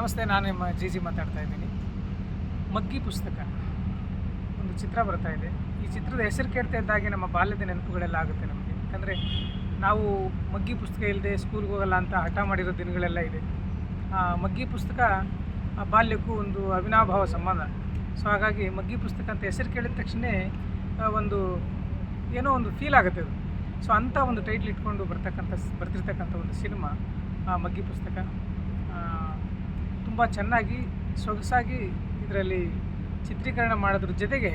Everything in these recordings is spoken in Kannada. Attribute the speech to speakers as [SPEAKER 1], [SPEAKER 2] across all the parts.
[SPEAKER 1] ನಮಸ್ತೆ, ನಾನು ನಿಮ್ಮ ಜಿ ಮಾತಾಡ್ತಾ ಇದ್ದೀನಿ. ಮಗ್ಗಿ ಪುಸ್ತಕ ಒಂದು ಚಿತ್ರ ಬರ್ತಾ ಇದೆ. ಈ ಚಿತ್ರದ ಹೆಸರು ಕೇಳ್ತಾ ಇದ್ದಾಗೆ ನಮ್ಮ ಬಾಲ್ಯದ ನೆನಪುಗಳೆಲ್ಲ ಆಗುತ್ತೆ ನಮಗೆ. ಯಾಕಂದರೆ ನಾವು ಮಗ್ಗಿ ಪುಸ್ತಕ ಇಲ್ಲದೆ ಸ್ಕೂಲ್ಗೆ ಹೋಗಲ್ಲ ಅಂತ ಹಠ ಮಾಡಿರೋ ದಿನಗಳೆಲ್ಲ ಇದೆ. ಮಗ್ಗಿ ಪುಸ್ತಕ ಬಾಲ್ಯಕ್ಕೂ ಒಂದು ಅವಿನಾಭಾವ ಸಂಬಂಧ. ಸೊ ಹಾಗಾಗಿ ಮಗ್ಗಿ ಪುಸ್ತಕ ಅಂತ ಹೆಸರು ಕೇಳಿದ ತಕ್ಷಣ ಒಂದು ಏನೋ ಒಂದು ಫೀಲ್ ಆಗುತ್ತೆ ಅದು. ಸೊ ಅಂಥ ಒಂದು ಟೈಟ್ಲ್ ಇಟ್ಕೊಂಡು ಬರ್ತಿರ್ತಕ್ಕಂಥ ಒಂದು ಸಿನಿಮಾ ಮಗ್ಗಿ ಪುಸ್ತಕ. ತುಂಬ ಚೆನ್ನಾಗಿ ಸೊಗಸಾಗಿ ಇದರಲ್ಲಿ ಚಿತ್ರೀಕರಣ ಮಾಡೋದ್ರ ಜೊತೆಗೆ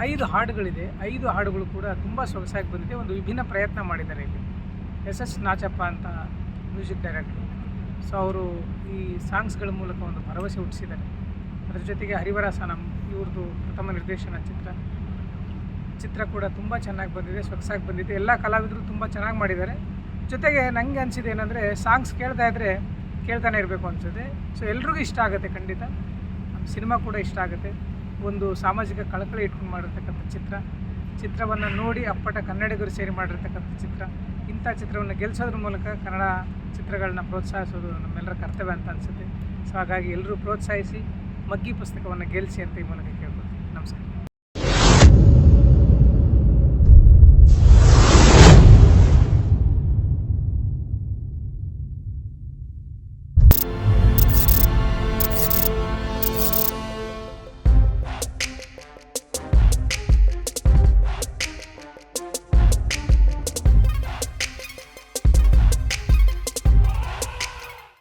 [SPEAKER 1] 5 ಹಾಡುಗಳಿದೆ. 5 ಹಾಡುಗಳು ಕೂಡ ತುಂಬ ಸೊಗಸಾಗಿ ಬಂದಿದೆ. ಒಂದು ವಿಭಿನ್ನ ಪ್ರಯತ್ನ ಮಾಡಿದ್ದಾರೆ ಇಲ್ಲಿ. ಎಸ್ ನಾಚಪ್ಪ ಅಂತ ಮ್ಯೂಸಿಕ್ ಡೈರೆಕ್ಟ್ರು. ಸೊ ಅವರು ಈ ಸಾಂಗ್ಸ್ಗಳ ಮೂಲಕ ಒಂದು ಭರವಸೆ ಹುಟ್ಟಿಸಿದ್ದಾರೆ. ಅದರ ಜೊತೆಗೆ ಹರಿವರಾಸನಂ ಇವ್ರದ್ದು ಪ್ರಥಮ ನಿರ್ದೇಶನ ಚಿತ್ರ ಕೂಡ ತುಂಬ ಚೆನ್ನಾಗಿ ಬಂದಿದೆ, ಸೊಗಸಾಗಿ ಬಂದಿದೆ. ಎಲ್ಲ ಕಲಾವಿದರು ತುಂಬ ಚೆನ್ನಾಗಿ ಮಾಡಿದ್ದಾರೆ. ಜೊತೆಗೆ ನನಗೆ ಅನಿಸಿದೆ ಏನಂದರೆ ಸಾಂಗ್ಸ್ ಕೇಳ್ತಾನೆ ಇರಬೇಕು ಅನಿಸುತ್ತೆ. ಸೊ ಎಲ್ರಿಗೂ ಇಷ್ಟ ಆಗುತ್ತೆ, ಖಂಡಿತ ಸಿನಿಮಾ ಕೂಡ ಇಷ್ಟ ಆಗುತ್ತೆ. ಒಂದು ಸಾಮಾಜಿಕ ಕಳಕಳಿ ಇಟ್ಕೊಂಡು ಮಾಡಿರ್ತಕ್ಕಂಥ ಚಿತ್ರವನ್ನು ನೋಡಿ ಅಪ್ಪಟ ಕನ್ನಡಿಗರು ಸೇರಿ ಮಾಡಿರ್ತಕ್ಕಂಥ ಚಿತ್ರ. ಇಂಥ ಚಿತ್ರವನ್ನು ಗೆಲ್ಲಿಸೋದ್ರ ಮೂಲಕ ಕನ್ನಡ ಚಿತ್ರಗಳನ್ನ ಪ್ರೋತ್ಸಾಹಿಸೋದು ನಮ್ಮೆಲ್ಲರ ಕರ್ತವ್ಯ ಅಂತ ಅನಿಸುತ್ತೆ. ಸೊ ಹಾಗಾಗಿ ಎಲ್ಲರೂ ಪ್ರೋತ್ಸಾಹಿಸಿ ಮಗ್ಗಿ ಪುಸ್ತಕವನ್ನು ಗೆಲ್ಲಿಸಿ ಅಂತ ಈ ಮೂಲಕ ಕೇಳ್ಬೋದು. ನಮಸ್ಕಾರ.